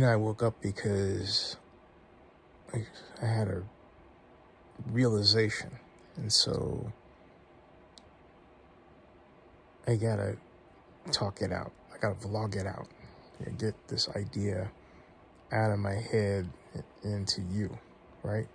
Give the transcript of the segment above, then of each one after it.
I woke up because I had a realization, and so I gotta talk it out. I gotta vlog it out. Get this idea out of my head into you, right?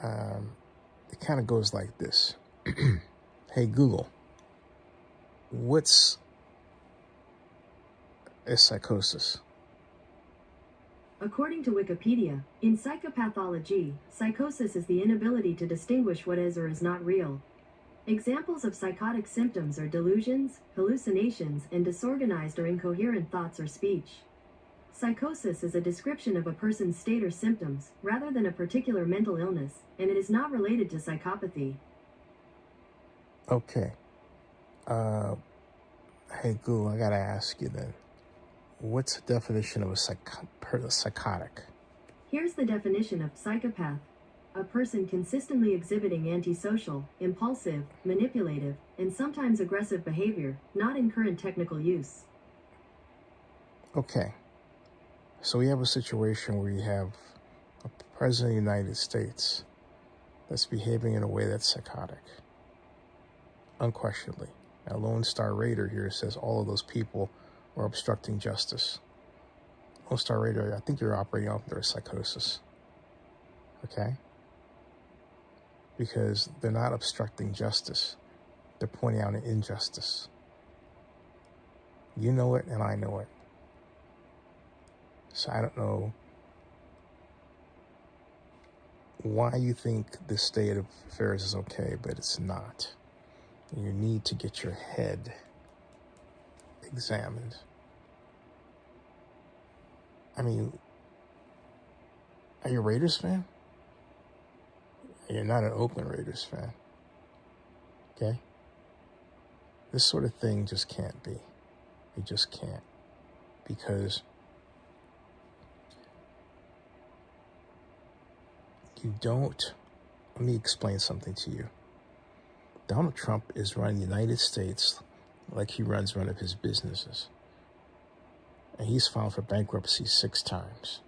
It kind of goes like this. Hey, Google, what's a psychosis? According to Wikipedia, in psychopathology, psychosis is the inability to distinguish what is or is not real. Examples of psychotic symptoms are delusions, hallucinations, and disorganized or incoherent thoughts or speech. Psychosis is a description of a person's state or symptoms, rather than a particular mental illness, and it is not related to psychopathy. Okay. Hey, Google, I gotta ask you then. What's the definition of a psychotic? Here's the definition of psychopath. A person consistently exhibiting antisocial, impulsive, manipulative, and sometimes aggressive behavior, not in current technical use. Okay. So we have a situation where you have a president of the United States that's behaving in a way that's psychotic. Unquestionably. Now, Lone Star Raider here says all of those people are obstructing justice. Lone Star Raider, I think you're operating off their psychosis. Okay? Because they're not obstructing justice. They're pointing out an injustice. You know it, and I know it. So I don't know why you think this state of affairs is okay, but it's not. You need to get your head examined. I mean, are you a Raiders fan? You're not an Oakland Raiders fan. Okay? This sort of thing just can't be. It just can't. Because you don't... Let me explain something to you. Donald Trump is running the United States like he runs one of his businesses. And he's filed for bankruptcy 6 times.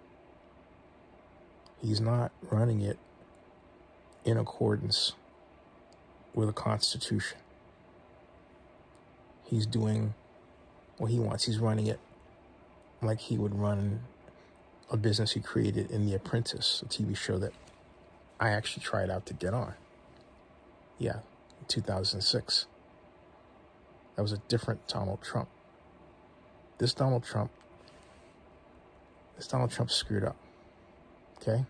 He's not running it in accordance with the Constitution. He's doing what he wants. He's running it like he would run a business he created in The Apprentice, a TV show that I actually tried out to get on. Yeah, in 2006. That was a different Donald Trump. This Donald Trump screwed up. Okay?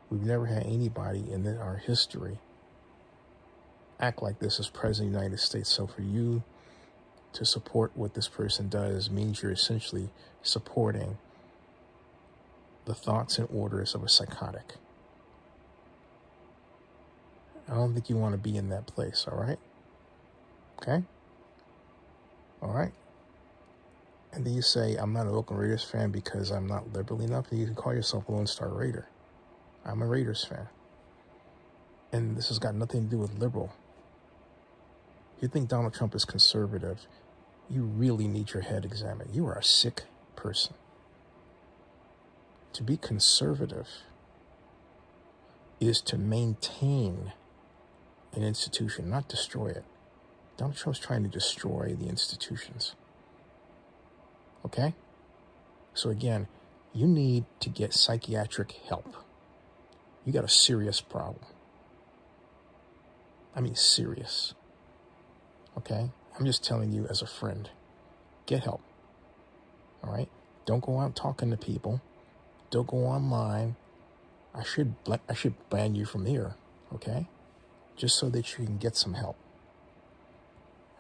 We've never had anybody in our history act like this as President of the United States. So for you to support what this person does means you're essentially supporting the thoughts and orders of a psychotic. I don't think you want to be in that place, all right? Okay? All right? And then you say, I'm not an Oakland Raiders fan because I'm not liberal enough. And you can call yourself a Lone Star Raider. I'm a Raiders fan. And this has got nothing to do with liberal. If you think Donald Trump is conservative, you really need your head examined. You are a sick person. To be conservative is to maintain an institution, not destroy it. Donald Trump's trying to destroy the institutions. Okay? So again, you need to get psychiatric help. You got a serious problem. I mean, serious. Okay? I'm just telling you as a friend, get help. All right? Don't go out talking to people. Don't go online. I should ban you from here, okay? Just so that you can get some help.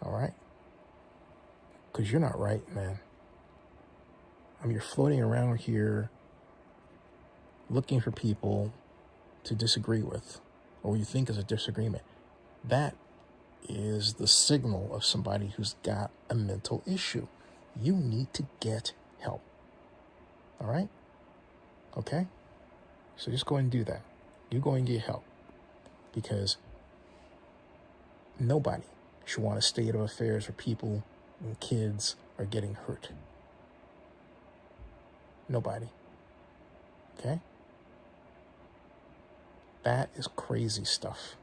All right? Because you're not right, man. I mean, you're floating around here looking for people to disagree with, or you think is a disagreement. That is the signal of somebody who's got a mental issue. You need to get help. All right? Okay? So just go and do that. You go and get help. Because nobody should want a state of affairs where people and kids are getting hurt. Nobody. Okay? That is crazy stuff.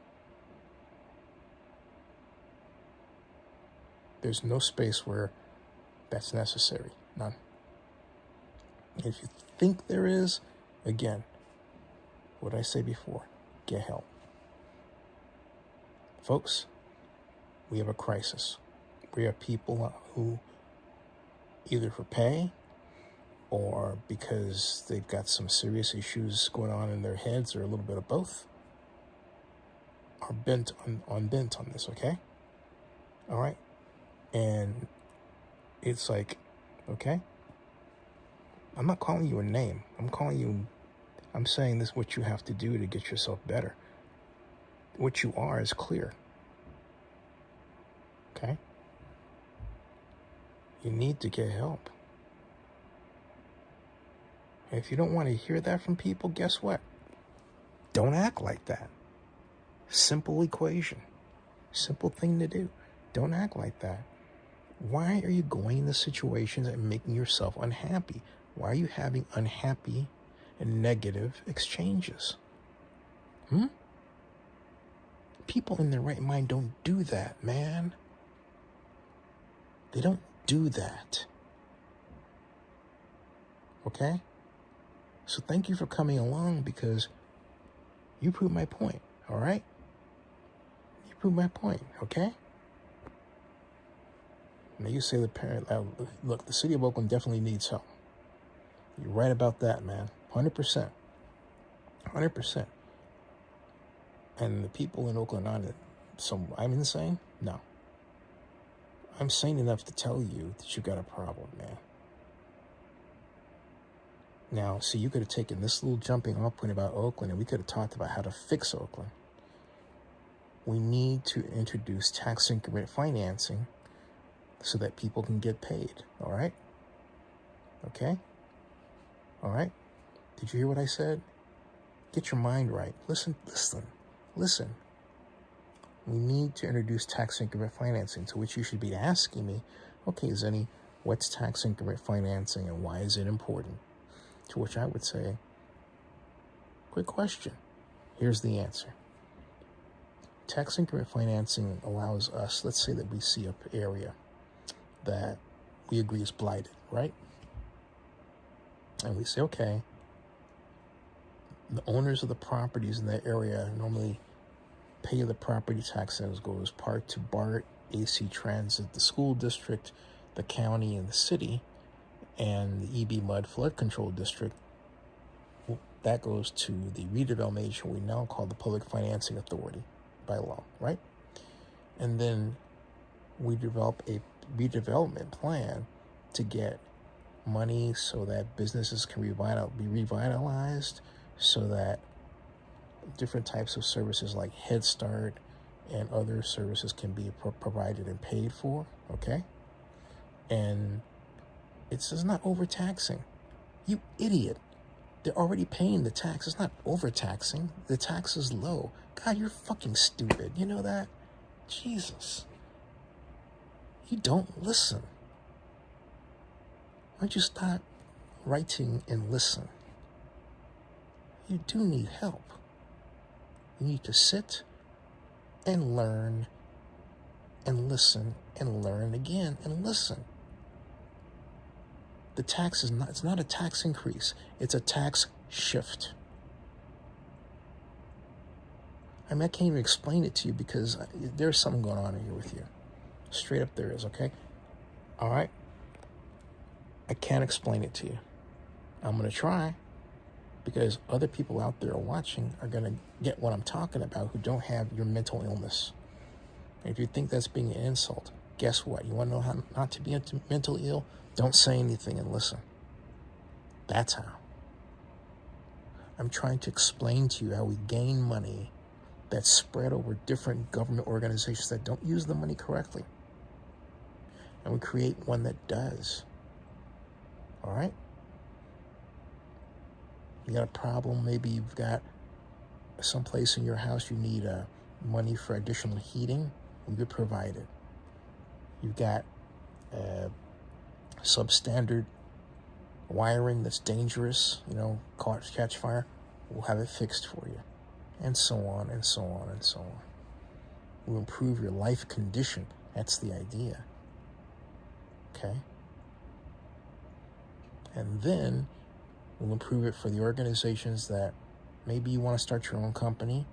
There's no space where that's necessary. None. If you think there is, again, what I say before, get help. Folks, we have a crisis. We have people who, either for pay or because they've got some serious issues going on in their heads, or a little bit of both, are bent on this, okay? All right? And it's like, okay, I'm not calling you a name. I'm saying this is what you have to do to get yourself better. What you are is clear. Okay? You need to get help. And if you don't want to hear that from people, guess what? Don't act like that. Simple equation. Simple thing to do. Don't act like that. Why are you going into situations and making yourself unhappy? Why are you having unhappy and negative exchanges? People in their right mind don't do that, man. They don't do that. Okay? So thank you for coming along, because you proved my point, all right? You proved my point, okay? Now you say look, the city of Oakland definitely needs help. You're right about that, man. 100%. 100%. And the people in Oakland aren't I'm insane? No. I'm sane enough to tell you that you got a problem, man. Now, see, you could have taken this little jumping off point about Oakland, and we could have talked about how to fix Oakland. We need to introduce tax increment financing so that people can get paid, all right? Okay? All right? Did you hear what I said? Get your mind right. Listen. We need to introduce tax increment financing, to which you should be asking me, okay, Zenny, what's tax increment financing and why is it important? To which I would say, quick question. Here's the answer. Tax increment financing allows us, let's say that we see an area that we agree is blighted, right? And we say, okay, the owners of the properties in that area normally pay the property tax that goes part to BART, AC Transit, the school district, the county, and the city, and the EB Mud Flood Control District. That goes to the redevelopment agency we now call the Public Financing Authority by law, right? And then we develop a redevelopment plan to get money so that businesses can be revitalized, so that different types of services like Head Start and other services can be provided and paid for, okay? And it's just not overtaxing. You idiot. They're already paying the tax. It's not overtaxing. The tax is low. God, you're fucking stupid. You know that? Jesus. You don't listen. Why don't you start writing and listen? You do need help. You need to sit and learn and listen and learn again and listen. The tax it's not a tax increase. It's a tax shift. I mean, I can't even explain it to you because there's something going on here with you. Straight up there is, okay? All right? I can't explain it to you. I'm going to try, because other people out there watching are going to get what I'm talking about who don't have your mental illness. And if you think that's being an insult, guess what? You want to know how not to be mentally ill? Don't say anything and listen. That's how. I'm trying to explain to you how we gain money that's spread over different government organizations that don't use the money correctly. And we create one that does. All right? You got a problem, maybe you've got someplace in your house you need money for additional heating, we could provide it. You've got substandard wiring that's dangerous, catch fire, we'll have it fixed for you. And so on and so on and so on. We'll improve your life condition. That's the idea. Okay? And then we'll improve it for the organizations that maybe you want to start your own company.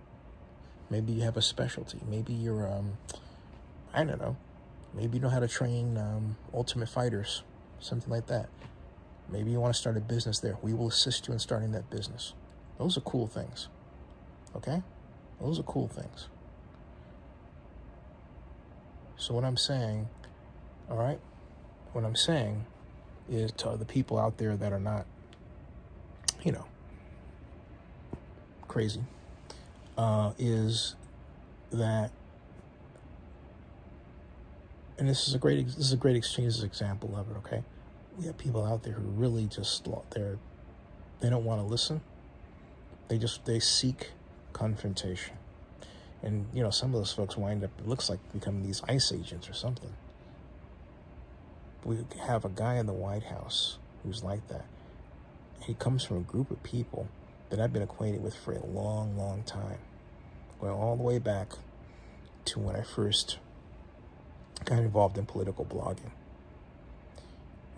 Maybe you have a specialty. Maybe you're, I don't know. Maybe you know how to train ultimate fighters, something like that. Maybe you want to start a business there. We will assist you in starting that business. Those are cool things. Okay? Those are cool things. So what I'm saying, all right? What I'm saying is to the people out there that are not, crazy, is that, and this is a great exchange example of it. Okay, we have people out there who really just they don't want to listen. They seek confrontation, and some of those folks wind up, it looks like, becoming these ICE agents or something. We have a guy in the White House who's like that. He comes from a group of people that I've been acquainted with for a long, long time. Well, all the way back to when I first got involved in political blogging.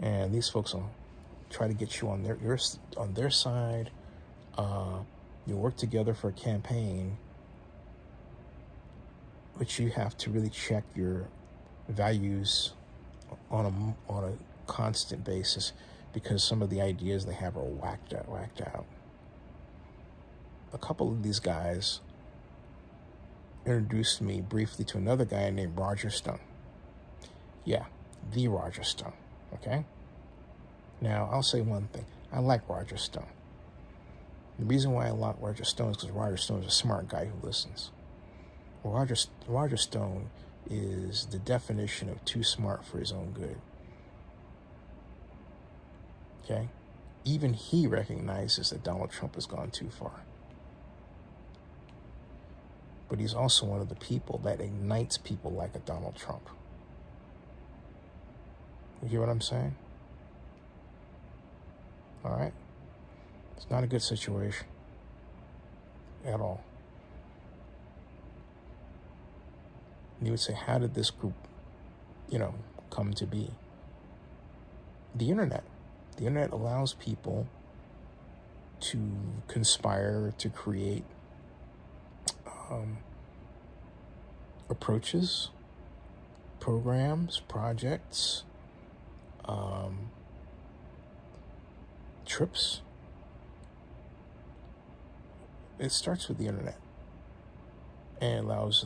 And these folks will try to get you on their side. You work together for a campaign, but you have to really check your values on a constant basis, because some of the ideas they have are whacked out. A couple of these guys introduced me briefly to another guy named Roger Stone. Yeah, the Roger Stone, okay? Now, I'll say one thing. I like Roger Stone. The reason why I like Roger Stone is because Roger Stone is a smart guy who listens. Roger Stone is the definition of too smart for his own good. Okay? Even he recognizes that Donald Trump has gone too far. But he's also one of the people that ignites people like a Donald Trump. You hear what I'm saying? All right? It's not a good situation at all. And you would say, how did this group, come to be? The internet. The internet allows people to conspire to create approaches, programs, projects, trips. It starts with the internet and allows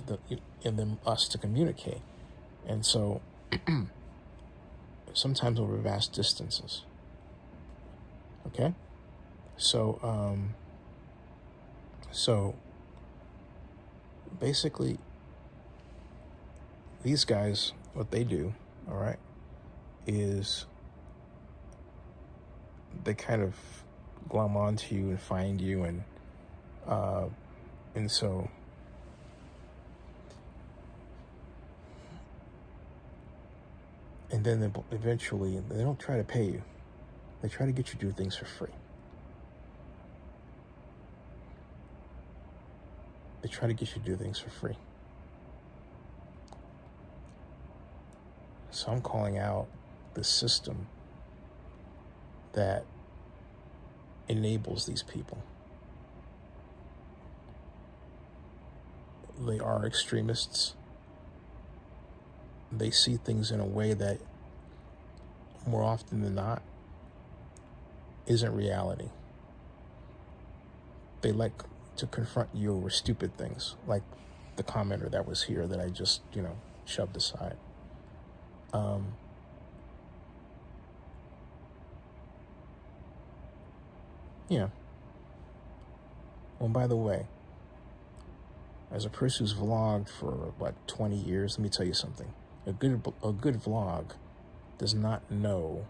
us to communicate. And so sometimes over vast distances. Okay? So basically, these guys, what they do, all right, is they kind of glom onto you and find you, and so and then eventually they don't try to pay you. They try to get you to do things for free. They try to get you to do things for free. So I'm calling out the system that enables these people. They are extremists. They see things in a way that, more often than not, isn't reality. They like to confront you over stupid things, like the commenter that was here that I just, shoved aside. Yeah. Well, by the way, as a person who's vlogged for 20 years, let me tell you something. A good vlog does not know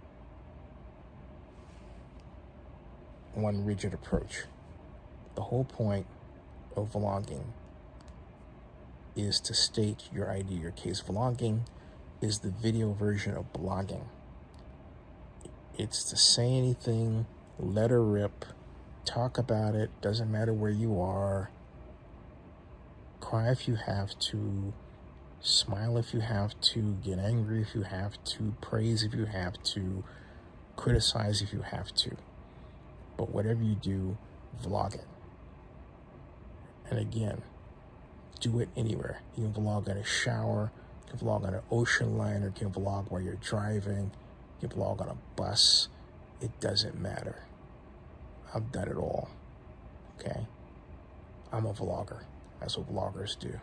one rigid approach. The whole point of vlogging is to state your idea, your case. Vlogging is the video version of blogging. It's to say anything, let her rip, talk about it, doesn't matter where you are. Cry if you have to, smile if you have to, get angry if you have to, praise if you have to, criticize if you have to. But whatever you do, vlog it. And again, do it anywhere. You can vlog in a shower, you can vlog on an ocean liner, you can vlog while you're driving, you can vlog on a bus. It doesn't matter. I've done it all. Okay? I'm a vlogger. That's what vloggers do.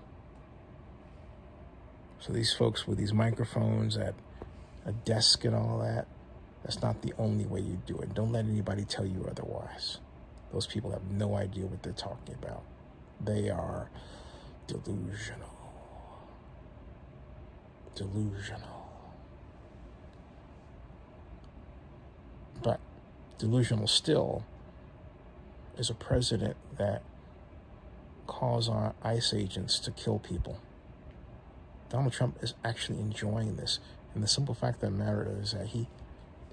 So these folks with these microphones at a desk and all that, that's not the only way you do it. Don't let anybody tell you otherwise. Those people have no idea what they're talking about. They are delusional. Delusional. But delusional still is a president that calls on ICE agents to kill people. Donald Trump is actually enjoying this. And the simple fact of the matter is that he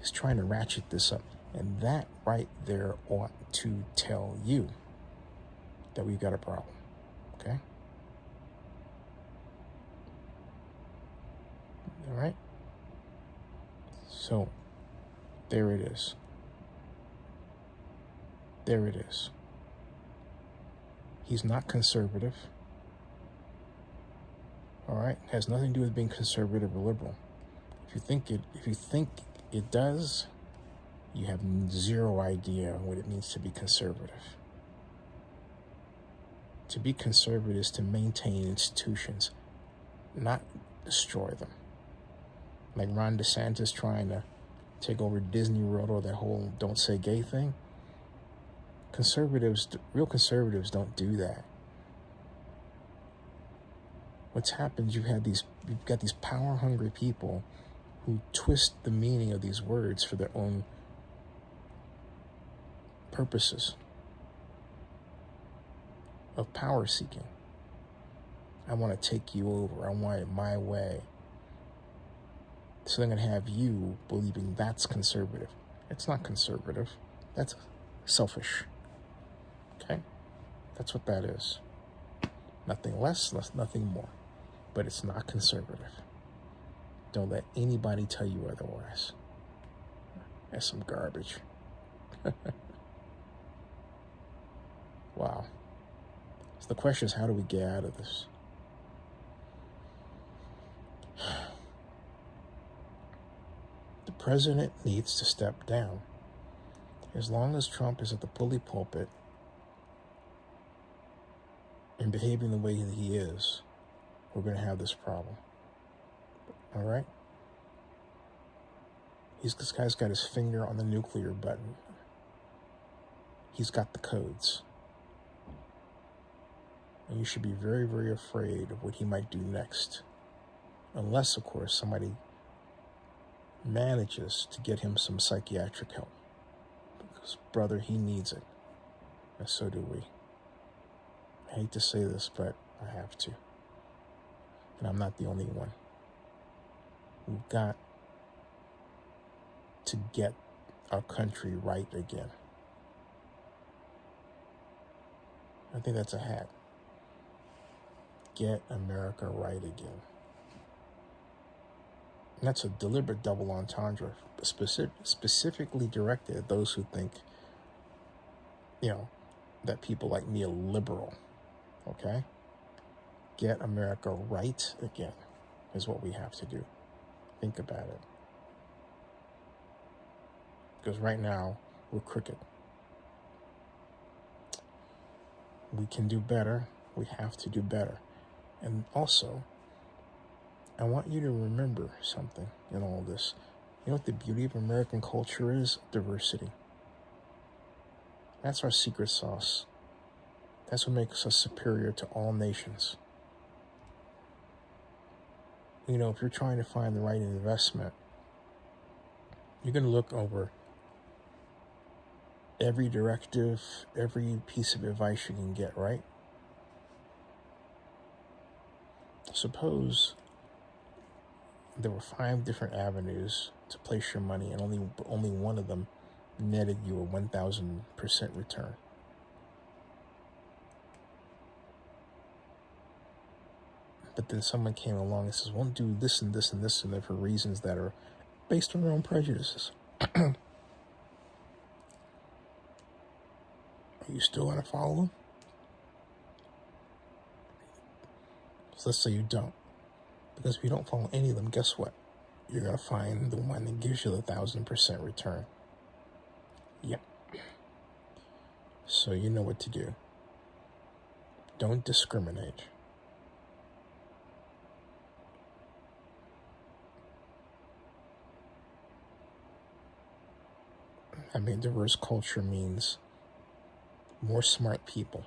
is trying to ratchet this up. And that right there ought to tell you that we've got a problem. Okay? All right? So, there it is. There it is. He's not conservative. All right? Has nothing to do with being conservative or liberal. If you think it does, you have zero idea what it means to be conservative. To be conservative is to maintain institutions, not destroy them. Like Ron DeSantis trying to take over Disney World or that whole "don't say gay" thing. Real conservatives don't do that. What's happened, you've got these power-hungry people who twist the meaning of these words for their own purposes of power seeking. I want to take you over. I want it my way. So they're going to have you believing that's conservative. It's not conservative. That's selfish. Okay? That's what that is. Nothing less, nothing more. But it's not conservative. Don't let anybody tell you otherwise. That's some garbage. Wow. So the question is, how do we get out of this? The president needs to step down. As long as Trump is at the bully pulpit and behaving the way that he is, we're going to have this problem. All right? This guy's got his finger on the nuclear button. He's got the codes. And you should be very, very afraid of what he might do next. Unless, of course, somebody manages to get him some psychiatric help. Because, brother, he needs it. And so do we. I hate to say this, but I have to. And I'm not the only one. We've got to get our country right again. I think that's a hat. Get America right again. And that's a deliberate double entendre, specifically directed at those who think, that people like me are liberal. Okay? Get America right again is what we have to do. Think about it. Because right now, we're crooked. We can do better. We have to do better. And also, I want you to remember something in all this. You know what the beauty of American culture is? Diversity. That's our secret sauce. That's what makes us superior to all nations. If you're trying to find the right investment, you're going to look over every directive, every piece of advice you can get, right? Suppose there were 5 different avenues to place your money, and only one of them netted you a 1,000% return. But then someone came along and says, "Well, do this and this and this," and then for reasons that are based on their own prejudices. Are you still going to follow them? So let's say you don't. Because if you don't follow any of them, guess what? You're going to find the one that gives you the 1,000% return. Yep. So you know what to do. Don't discriminate. Having a diverse culture means more smart people.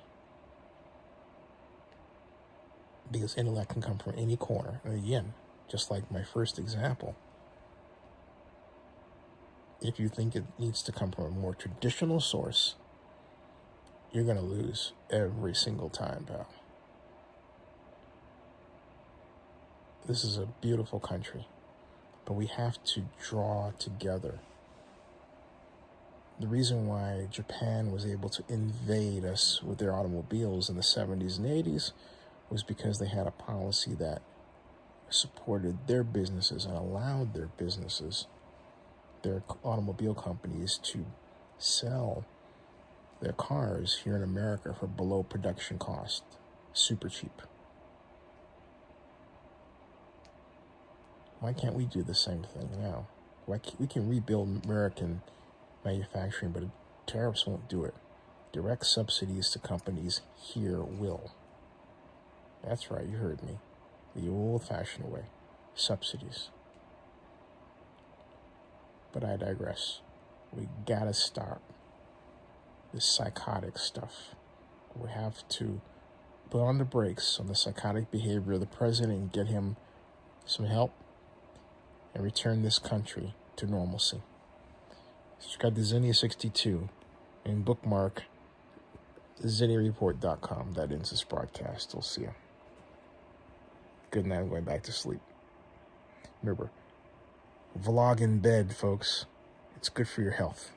Because intellect can come from any corner. And again, just like my first example, if you think it needs to come from a more traditional source, you're going to lose every single time, pal. This is a beautiful country, but we have to draw together. The reason why Japan was able to invade us with their automobiles in the 70s and 80s was because they had a policy that supported their businesses and allowed their businesses, their automobile companies, to sell their cars here in America for below production cost, super cheap. Why can't we do the same thing now? We can rebuild American manufacturing, but tariffs won't do it. Direct subsidies to companies here will. That's right, you heard me. The old-fashioned way. Subsidies. But I digress. We gotta stop this psychotic stuff. We have to put on the brakes on the psychotic behavior of the president and get him some help and return this country to normalcy. Subscribe to Zinnia62 and bookmark ZinniaReport.com. That ends this broadcast. We'll see you. Good night. I'm going back to sleep. Remember, vlog in bed, folks. It's good for your health.